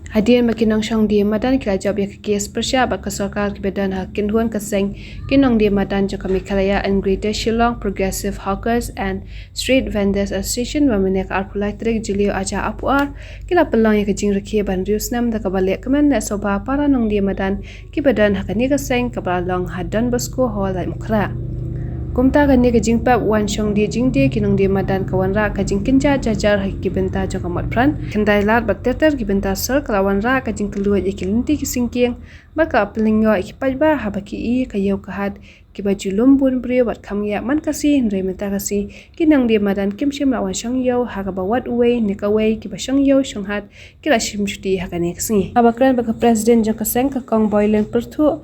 Hadian makinong siyang di madan kila job ya kes persya bak sarkar ki bedan hakin huan kaseng kinong di madan jo kami kalaya and Greater Shillong Progressive Hawkers and Street Vendors Association waminek arpulai trik julio aja apuar kila pelang ya kejing rekie ban riusnam da kabalik kemen na soba para nong di madan ki bedan hakani kaseng kabalong hadan Bosco Hall lai mukra. Kumta gani ke jingpap wan shong dia jingde kinong dia madan kawan ra ka jingkinja jajar ki benta jo kamat pran kendai lat bateter ki benta sir kelawan ra ka jing keluat ikilinti ki singking baka pelingo ikipai ba habaki I kayo kahat ki baju lumbun bri wat kamya man kasi ndre menta kasi kinong dia madan kimshim lawan shong yo ha ka bawat uwe nikawai ki ba shong yo shong hat kila shim shuti ha ka ne kasi abakran baka president jo kaseng ka kong boiling pertu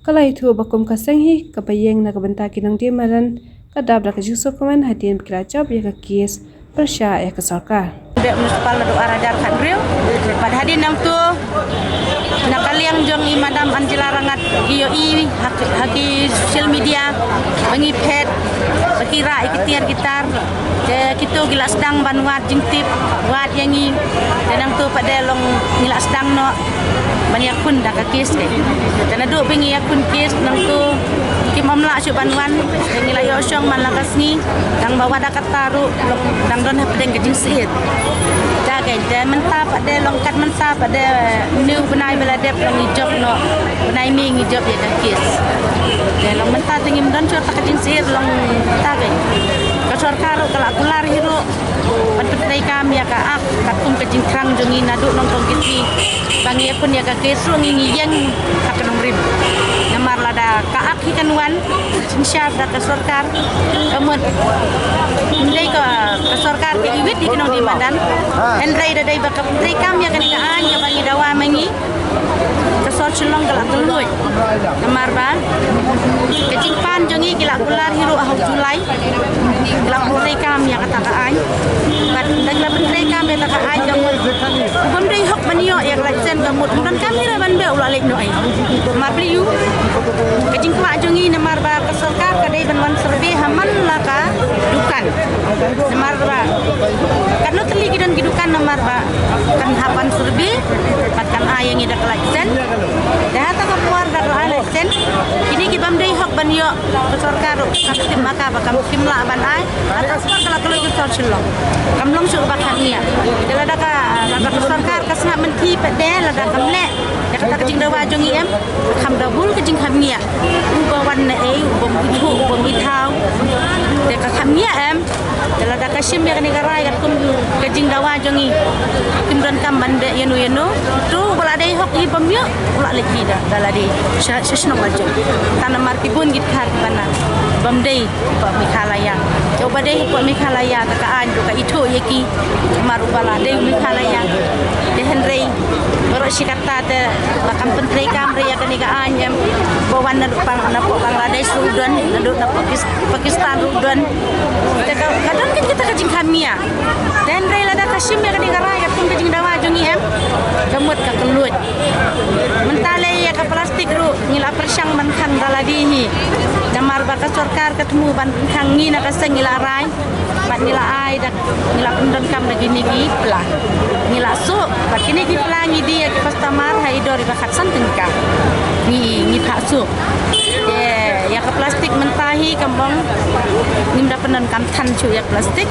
Kalai itu bakum kasenghi kapayeng na kabenta kinong di maran kadab dak jusuk kaman hadian kiracap ya ke kies persya ya ke sarkar. Dek municipal nadu aradar kadril pada hadin nang tu nakaliang jong I madam Angela Rangat iyo I haki social media bangi pet bakira ikitiar gitar kita gila sedang banwat jingtip wat yangi dan nang tu pada long gila sedang no banyak pun dak kes ke dan adu bingi yakun kes nang tu kim amla syuk banwan ngila yo syong man lakas ni nang bawa dak taru nang don hapden kejing sit jaga dan mentap pada longkat mentap pada new benai beladep long hijab no benai ming hijab ya kes dan long mentap tingim don syuk tak kejing sit long tagai kasor karo kala kular hiru pentai kami ya ka ak katum kejing krang jongi nadu nong tong kiti bangi pun ya ka kesu ngi yang akan rim namar lada ka ak hikan wan insya da kasor kar amut ndai ka kasor kar ti wit di kinong di madan endrai da dai baka pendai kami ya kan ka an ya bangi dawa mangi kasor chulong kala tului namar ba kejing pan jongi kila kular hiru ahau julai kila pendai kami ya kata ka an bat dagla pendai kami kata ka an jamut pendai hok banio ya kelacen gamut dan kami ra banda ulah lek no ai mar pliu kejing kwa jongi namar ba kasarkar kadai banwan serbe haman laka dukan namar ba kan teli gidan gidukan namar ba kan hapan serbe patkan ayang ida kelacen dah ta ka puar da kelacen ini ki bamdai hok banio kasarkar katim maka ba kam kimla ban ai atas pa kala kala jusor chilong kamlong su ba khania dela da ka kasarkar kasna menti pade la da kamle ya kata kejing dawa jongi em kham dabul kejing khamia uba wan na e uba muthu uba mithau de ka khamia em dela da kashim ya ni garai kat kum kejing dawa jongi kimran kam bande yenu tu bala dei hok I pamya ula leki da dala di shishno majum tanam marti pun git khar bana bamdei pa mikhalaya coba dei pa mikhalaya ta ka an ka itho yeki maru bala dei mikhalaya de henrei baro shikata te bakam pentri kamre ya kani ka anyam bawan na pang na po Bangladesh rudan na Pakistan rudan te ka kadang kita kajing kamia dan rei lada kashim ya kani ka raya tum kajing dawa jongi em gamut ka kelut mentale ya ka plastik ru ngila persyang man khan daladi ni namar ba ka sarkar ketemu ban khang ni na ka sengila rai bat ngila ai dak ngila pendon kam lagi ni gi plah ngila su bat kini gi plah ngi dia ki pastamar hai dori ba khatsan tengka ni phak su ya ka plastik mentahi kambang nimda penan kam than chu ya plastik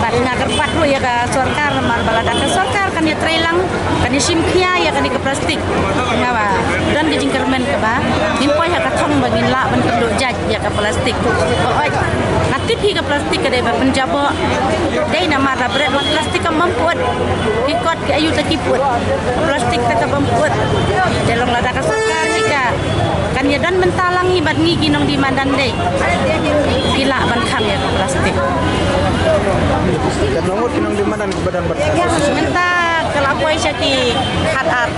bat ngagar pat ru ya ka sarkar mar balada ka sarkar kan ya trelang kan ya simkhia ya kan ke plastik ngawa dan di jingkermen ke ba nimpoi ya ka thong bagi la ban penduk jaj ya ka plastik oi natip hi ka plastik ke ba penjabo dei na mar bret plastik ka mampuat ikot ke ayu takiput plastik ta ka mampuat jalong lada ka sarkar jika kan ya dan mentalang hibat ngi ginong di madan dei gila ban kham ya ka plastik dan nomor kinong di madan ke badan minta kalau aku syaki khatar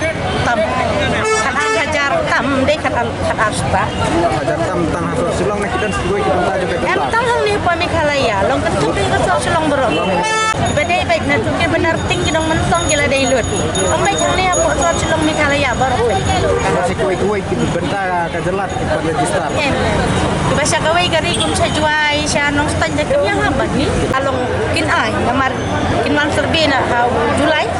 tam khatar hajar tam deh khatar sta hajar tam tang hasil silong nak dan sesuai kita tahu juga em tam hang ni pa mikhalaya long kan tu ke so silong bro bedai baik na tu ke benar ting kidong mentong kila dai lut om baik hang ni apa so silong mikhalaya baru masih kuai kita bentar ka jelat pada register Bahasa kawai kari kum sa juai sa nong stan ja kim yang hamba ni along kin ai namar kin man serbe na Julai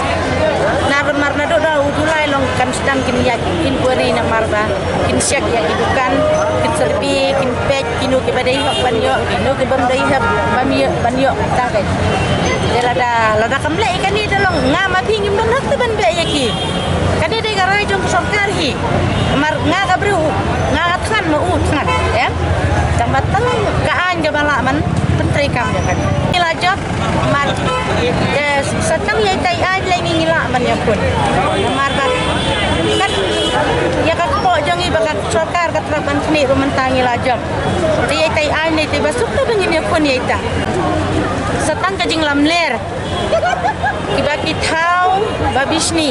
na mar na do ulai long kan sedang kin ya kin kuari na marba kin syak ya hidukan kin serbi kin pek kinu ke badai hak banyo kinu ke bandai hak banyo ta kai de lada kamle ikan ni dalong nga maping im don hak te ban be yaki kade de garai jong sokar hi mar nga kabru nga atlan mo utngan ya tambatan kaan jabala man pentri kam ya kan ilajak mar satang yai tai ai lagi ngila man ya pun mar kan ya kat po jong i bakat sokar kat raban seni rumentang ilajak yai tai ai ni te basuk tu bengin ya pun yai ta satang kajing lamler kibaki tau babisni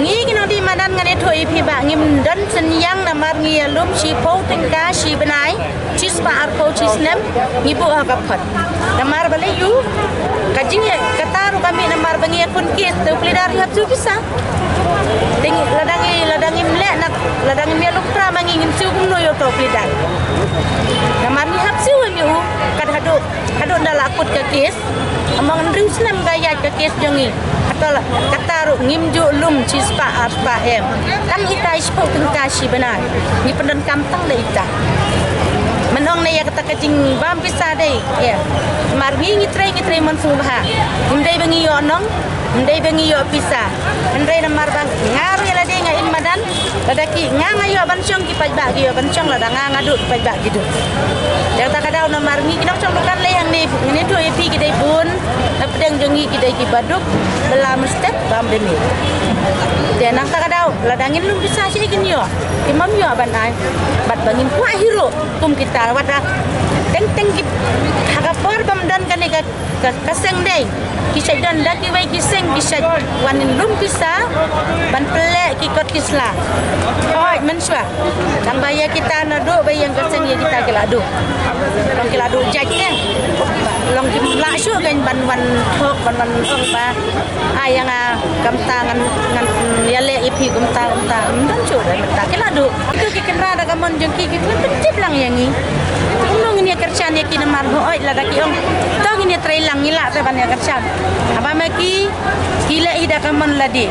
ngi kino di madan ngane thoi phi ba ngim dan senyang namar ngi alum si po tingka si benai cispa arpo cisnem ngi bu agaphat namar balayu kajing ya kataru kami namar bangi akun kis tu pelidar hab su bisa ting ladangi mle nak ladangi me lukra mangi ngim su kumno yo to pelidar namar ni hab su mi u kad hadu dalakut ke kis amang ndring senam gaya ke kes jongi atau kataru ngimju lum cispa aspa em kan ita ispo tengkasi benar ni pendan kampang da ita menong ne ya kata kacing bam bisa dei ya margi ngitre man subha indai bengi yo nong indai bengi yo pisa indai namar bang ngaru ya lade nga in madan ladaki nga yo bansong ki paj ba yo bansong lada nga ngadu paj ba gitu ya ta kadau namar ngi kinok chong kan le yang ni tu epi kidai pun pedang jongi kidai ki baduk bela mestep bam demi dia nang ta kadau ladangin lum bisa sih gin yo imam yo ban ai bat bangin ku hero kum kita wada teng ki hagapor bam dan kan ka seng dei kisah dan daki wai kiseng kisah wanin lum bisa ban pelek ki kot kisla oi mensua tang baya kita nado bayang keseng ya kita keladu long keladu jaken long jumlah su kan ban thok ban ong ba ayang kamtangan ngan yale ipi kamtangan dan su da keladu itu ki kenra da gamon jengki ki pencip lang yang ni nung ini kerjaan ya kini marho oi ladaki ong tong ini trailang ngila te ban ya kerjaan apa maki gila ida kaman ladi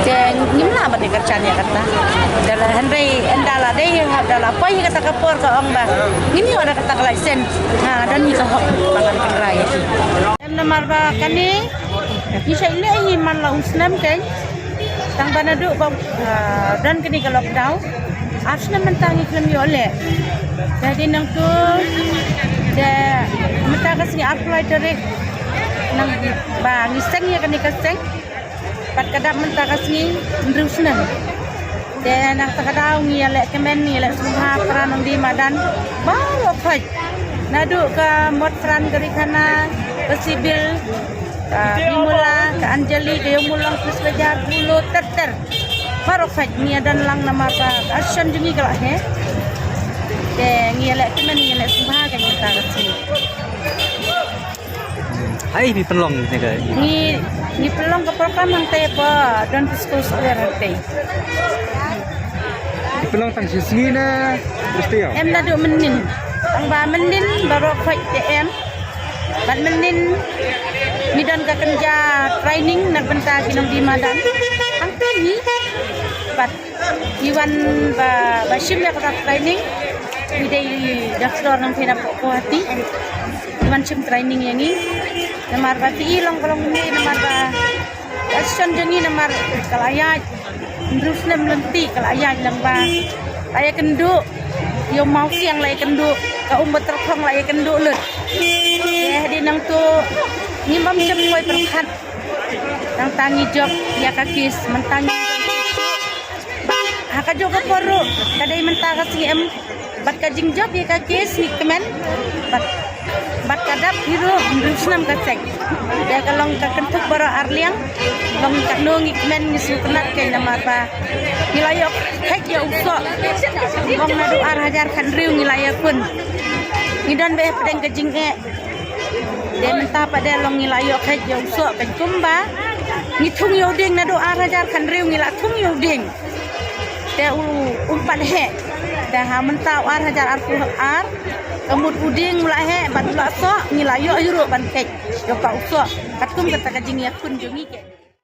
jeng ngimla ban ya kerjaan ya kata dalah hendai endala dei hadala poi kata kapor ka ong ba ngini ada kata license ha dan ni ka hok bangan kenrai em namar ba kani kisah ile ini man la usnam kan tang banadu ba dan kini ka lockdown asna mentangi klem yo le jadi nang tu de mata kasih apply direct nang ba ngiseng ya kan kaseng pat kadap mata kasih ndrusnan de nang takadau ngi le kemen ni le subha peran nang di madan baru faj nadu ka mot peran gerikana ke sibil Bimula ke Anjali ke Yomulang terus bejar bulu ter baru faj ni dan lang nama ba asan jungi kala he de ngielek kemen ngielek subha kan kita kasih hai mi pelong ni ke ni pelong ke program nang te pa dan fiscal square te Di pelang tang sisi na mesti ya. em nadu menin ang ba menin baru faj te em ban menin ni dan ka kerja training nak benta kinong di madan ang tani bat iwan ba sim ya ka training di dei daktor nang thena po hati iwan sim training yang ni namar ba ti long kolong ni namar ba action jengi namar kalayat terus nem lenti kalayat lang ba ay kendu yo mau siang lay kendu ka umbat terkhong lay kendu lut ya di nang tu ni mam jam moy perkhat nang tangi job ya kakis mentangi haka juga poro kadai menta kasih em bat kajing job ya kakis ni kemen bat kadap hiro ndusnam kasek ya kalong kakentuk bara arliang long taknongi kemen ni sukenat kay nama pa nilayok hek ya uso bong nadu hajar kan riu nilayok pun ngidan be pedeng kajing de menta pada long nilayok hek ya uso pen kumba ngitung yoding nadu hajar kan riu ngila tung yoding de umpan he dah menta hajar arku ar kemud uding mulai he bat la so nilayok yuro ban kek yo pa uso katum kata kajing ya kun jungi ke